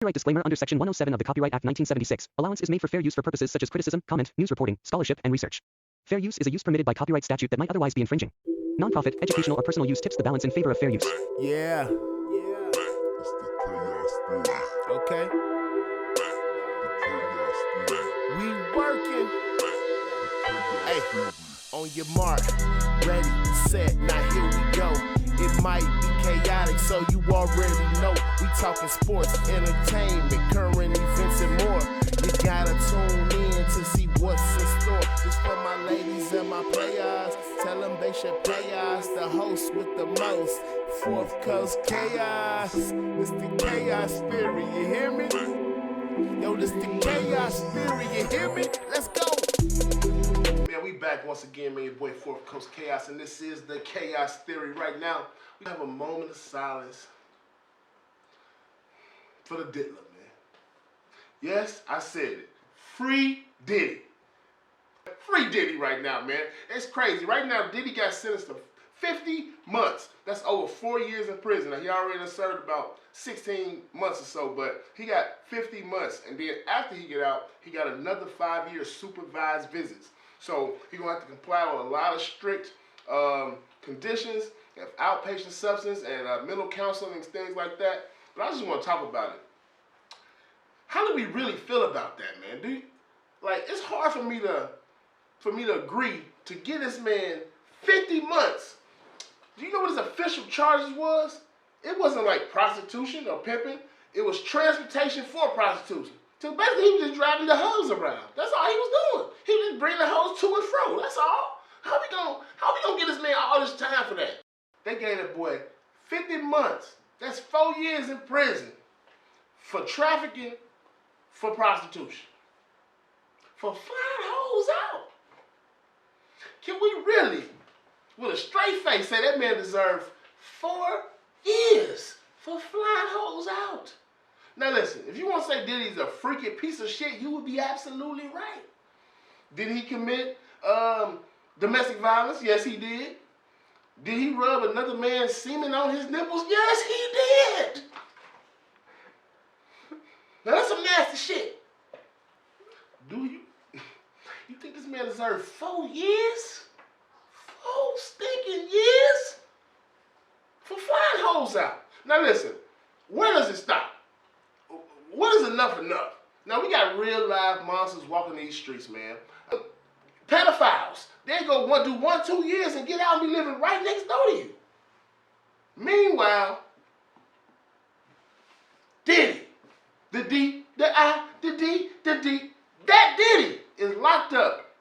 Copyright disclaimer under Section 107 of the Copyright Act 1976. Allowance is made for fair use for purposes such as criticism, comment, news reporting, scholarship, and research. Fair use is a use permitted by copyright statute that might otherwise be infringing. Nonprofit, educational, or personal use tips the balance in favor of fair use. Yeah. Okay. We working. Hey, on your mark, ready, set, now here we go. It might be chaotic, so you already know. We talking sports, entertainment, current events, and more. You gotta tune in to see what's in store. This for my ladies and my players. Tell them they should pay us. The host with the most. Fourth Coast Chaos. It's the Chaos Theory, you hear me? Yo, this the Chaos Theory, you hear me? Let's go. Man, we back once again, man. Your boy Fourth Coast Chaos, and this is the Chaos Theory. Right now, we have a moment of silence for the Diddler, man. Yes, I said it. Free Diddy. Free Diddy right now, man. It's crazy. Right now, Diddy got sentenced to 50 months. That's over 4 years in prison. Now, he already served about 16 months or so, but he got 50 months. And then after he get out, he got another 5 years supervised visits. So he's going to have to comply with a lot of strict conditions, outpatient substance, and mental counseling and things like that. But I just want to talk about it. How do we really feel about that, man? It's hard for me to agree to give this man 50 months. Do you know what his official charges was? It wasn't like prostitution or pimping. It was transportation for prostitution. So basically, he was just driving the hoes around. That's all he was doing. He was just bringing the hoes to and fro. That's all. How we gonna get this man all this time for that? They gave that boy 50 months. That's 4 years in prison for trafficking for prostitution. For flying hoes out. Can we really, with a straight face, say that man deserved 4 years for flying hoes out? Now listen, if you want to say Diddy's a freaking piece of shit, you would be absolutely right. Did he commit domestic violence? Yes, he did. Did he rub another man's semen on his nipples? Yes, he did. Now that's some nasty shit. Do you think this man deserved 4 years? 4 stinking years? For flying hoes out. Now listen, where does it stop? What is enough? Now we got real live monsters walking these streets, man. Pedophiles. They go do 1, 2 years and get out and be living right next door to you. Meanwhile, Diddy, the D, the I, the D, that Diddy is locked up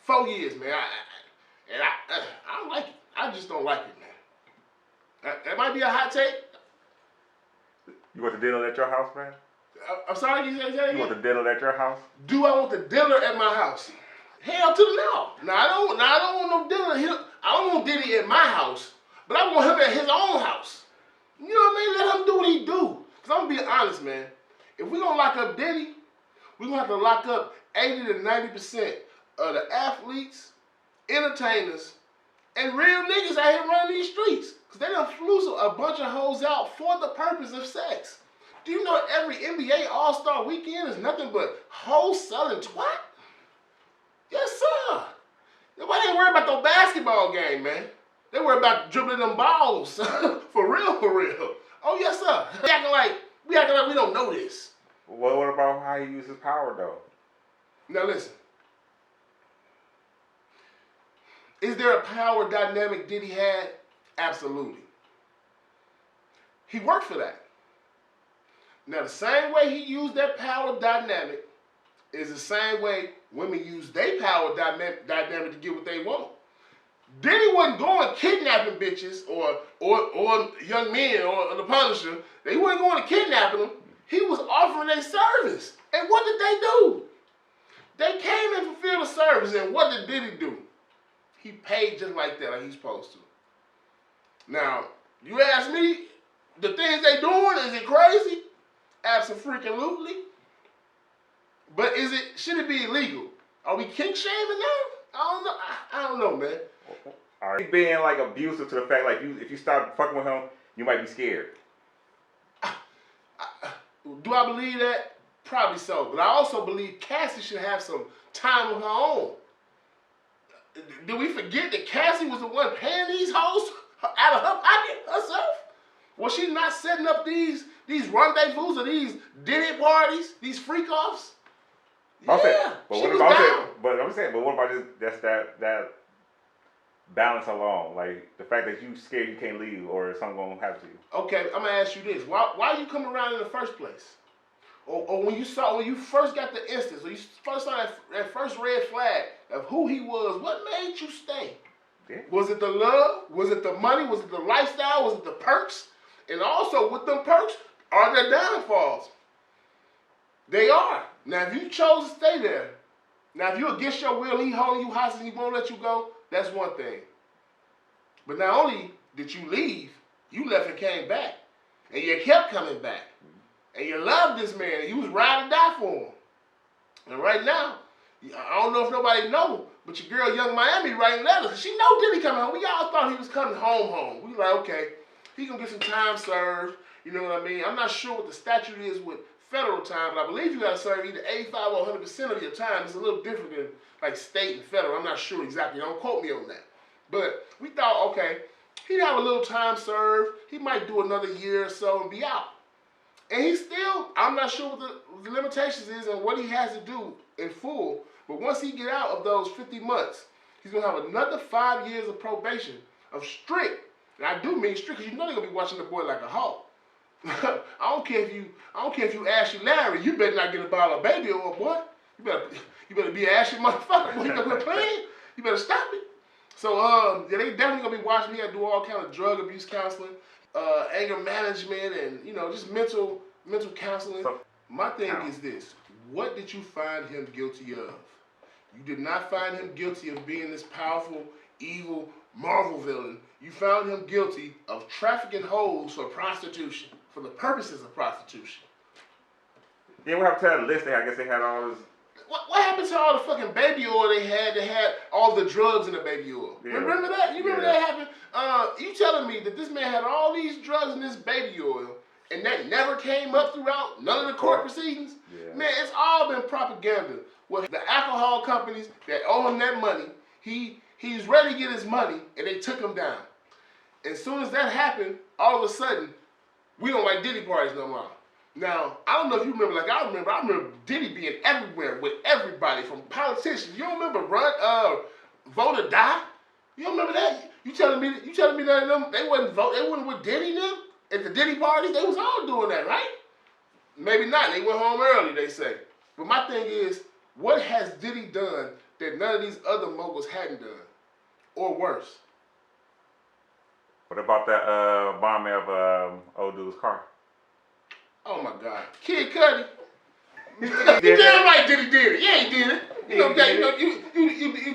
4 years, man. I don't like it. I just don't like it, man. That might be a hot take. You want the dealer at your house, man? I'm sorry, you say You want the dealer at your house? Do I want the dealer at my house? Hell to the no. Now I don't want no dealer here. I don't want Diddy at my house, but I want him at his own house. You know what I mean? Let him do what he do. Cause I'm gonna be honest, man. If we gonna lock up Diddy, we gonna have to lock up 80 to 90% of the athletes, entertainers, and real niggas out here running these streets. Cause they done flew a bunch of hoes out for the purpose of sex. Do you know every NBA All-Star weekend is nothing but hoes selling twat? Yes, sir. Nobody ain't worried about no basketball game, man. They worry about dribbling them balls. For real, for real. Oh, yes, sir. We acting like we don't know this. Well, what about how he uses his power, though? Now, listen. Is there a power dynamic Diddy had? Absolutely. He worked for that. Now, the same way he used that power dynamic is the same way women use their power dynamic to get what they want. Diddy wasn't going kidnapping bitches or young men or the Punisher. They wasn't going to kidnapping them. He was offering a service. And what did they do? They came and fulfilled the service. And what did Diddy do? He paid just like that, like he's supposed to. Now, you ask me, the things they doing, is it crazy? Absolutely. But should it be illegal? Are we kink shaming now? I don't know, man. Are you being like abusive to the fact like if you stop fucking with him, you might be scared? Do I believe that? Probably so. But I also believe Cassie should have some time of her own. Do we forget that Cassie was the one paying these hoes out of her pocket herself? Was she not setting up these rendezvous or these Diddy parties, these freak-offs? Yeah, she was down. But what about just that balance alone? Like the fact that you scared you can't leave or something gonna happen to you. Okay, I'm gonna ask you this: Why you come around in the first place? Or when you first got the instance, or you first saw that first red flag of who he was, what made you stay? Yeah. Was it the love? Was it the money? Was it the lifestyle? Was it the perks? And also with them perks, are there downfalls? They are. Now if you chose to stay there, now if you're against your will, he holding you hostage and he won't let you go, that's one thing. But not only did you leave, you left and came back. And you kept coming back. And you loved this man, and you was ride or die for him. And right now, I don't know if nobody know, but your girl Young Miami writing letters. She know Diddy coming home. We all thought he was coming home. We like, okay, he gonna get some time served. You know what I mean? I'm not sure what the statute is with federal time, but I believe you gotta serve either 85 or 100% of your time. It's a little different than like state and federal. I'm not sure exactly. Don't quote me on that. But we thought, okay, he'd have a little time served. He might do another year or so and be out. And he still, I'm not sure what the limitations is and what he has to do in full. But once he get out of those 50 months, he's gonna have another 5 years of probation of strict. And I do mean strict, because you know they're gonna be watching the boy like a hawk. I don't care if you Ashley Larry, you better not get a bottle of baby oil, boy. You better be an Ashley motherfucker, boy. You better quit playing. You better stop it. So yeah, they definitely gonna be watching. He gotta do all kind of drug abuse counseling, anger management, and just mental counseling. My thing is this: what did you find him guilty of? You did not find him guilty of being this powerful, evil Marvel villain. You found him guilty of trafficking hoes for prostitution, for the purposes of prostitution. Yeah, we have to tell the list. I guess they had all this. What happened to all the fucking baby oil they had? They had all the drugs in the baby oil. Yeah. Remember that? You remember that happened? You telling me that this man had all these drugs in this baby oil, and that never came up throughout none of the court proceedings? Yeah. Man, it's all been propaganda. Well, the alcohol companies that owe him that money, he's ready to get his money, and they took him down. As soon as that happened, all of a sudden, we don't like Diddy parties no more. Now, I don't know if you remember, like I remember Diddy being everywhere with everybody, from politicians. You don't remember Vote or Die? You don't remember that? You telling me that they wasn't with Diddy them at the Diddy parties? They was all doing that, right? Maybe not. They went home early, they say. But my thing is, what has Diddy done that none of these other moguls hadn't done? Or worse? What about that bombing of old dude's car? Oh my God, Kid Cudi. You damn right Diddy did it. Yeah, he did it.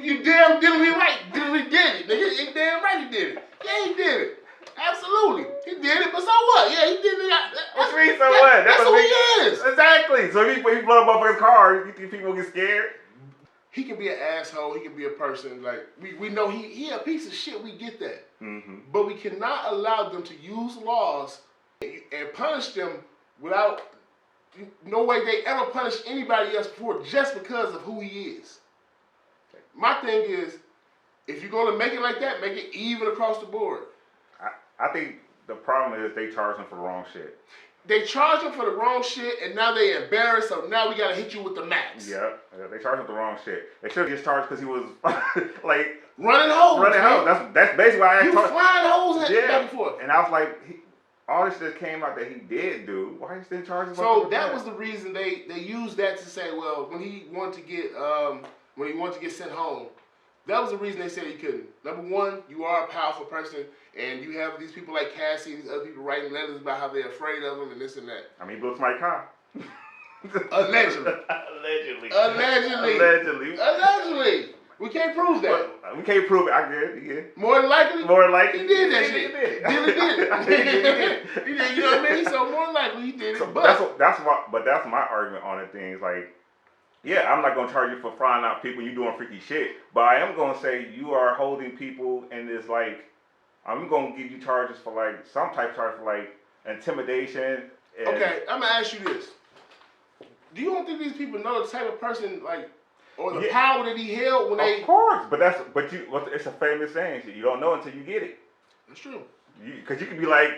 You damn diddly right. Diddy did it. You damn right he did it. Yeah, he did it. Absolutely, he did it. But so what? Yeah, he did it. What you mean, so what? That's who he is. Exactly. So if he blow up his car, you think people get scared? He can be an asshole. He can be a person. Like we know he a piece of shit. We get that. Mm-hmm. But we cannot allow them to use laws and punish them without no way they ever punished anybody else before, just because of who he is. My thing is, if you're going to make it like that, make it even across the board. I think the problem is they charge him for the wrong shit. They charge him for the wrong shit, and now they embarrassed, so now we got to hit you with the max. Yeah, they charged him for the wrong shit. They should have just charged because he was like running hoes. Running hoes. That's basically why I you flying hoes back and forth. And I was like, all this that came out that he did do, why is he charging? So that was the reason they used that to say, well, when he wanted to get sent home, that was the reason they said he couldn't. Number one, you are a powerful person, and you have these people like Cassie and these other people writing letters about how they're afraid of him and this and that. I mean, he blew my car. Allegedly. We can't prove that. We can't prove it. I get it. Yeah. More than likely, he did that shit. He did it. He did. You know what I mean? So more than likely, he did it. So but that's my argument on it. Things like, yeah, I'm not gonna charge you for flying out people. You doing freaky shit, but I am gonna say you are holding people in this like. I'm gonna give you charges for like some type of charge for like intimidation, And okay, I'm gonna ask you this: do you don't think these people know the type of person like, or the power that he held when they? Of course, but it's a famous saying. You don't know until you get it. That's true. Because you can be like,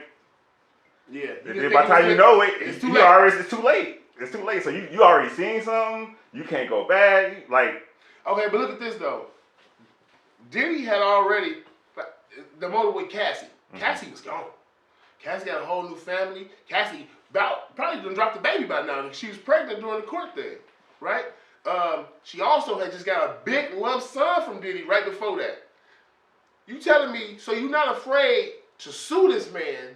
yeah. By the time you know it, it's too late. It's too late. So you already seen something. You can't go back. Like. Okay, but look at this though. Diddy had already the motive with Cassie. Cassie was gone. Cassie got a whole new family. Cassie probably done dropped the baby by now. She was pregnant during the court thing, right? She also had just got a big lump sum from Diddy right before that. You telling me, so you're not afraid to sue this man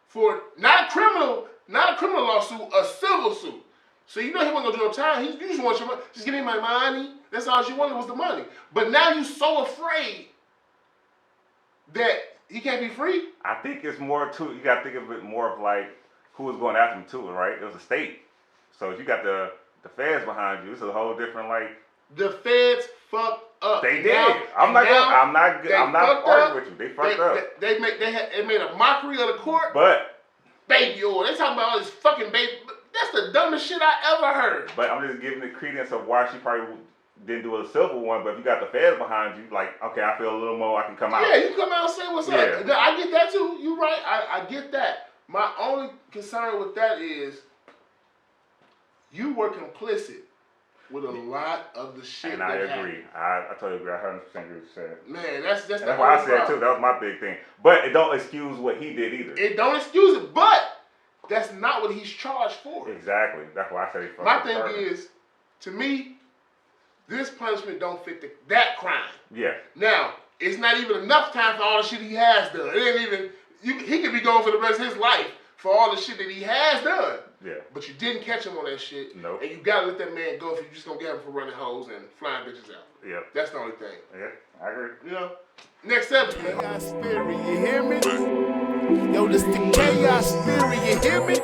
for not a criminal lawsuit, a civil suit. So you know he wasn't gonna do no time. You just want your money. Just give me my money. That's all she wanted was the money. But now you're so afraid that he can't be free. I think it's more too. You gotta think of it more of like who was going after him too, right? It was a state. So if you got the feds behind you, it's a whole different like. The feds fucked up. They did. I'm not arguing with you. They fucked up. They made a mockery of the court. But baby oil. They talking about all this fucking baby. That's the dumbest shit I ever heard. But I'm just giving the credence of why she probably didn't do a civil one. But if you got the feds behind you, like, okay, I feel a little more, I can come out. Yeah, you come out and say what's up. I get that too. You're right. I get that. My only concern with that is you were complicit with a lot of the shit. And I agree. I totally agree. I 100% agree with you said. Man, that's what I said too. That was my big thing. But it don't excuse what he did either. It don't excuse it, but that's not what he's charged for. Exactly. That's why I said he fucked My up. thing is, to me, this punishment don't fit that crime. Yeah. Now, it's not even enough time for all the shit he has done. It ain't even. He could be going for the rest of his life for all the shit that he has done. Yeah. But you didn't catch him on that shit. Nope. And you gotta let that man go if you're just gonna get him for running hoes and flying bitches out. Yeah. That's the only thing. Yeah, I agree. You know? Next subject, man. Chaos Spirit, you hear me? Yo, this the Chaos Spirit, you hear me?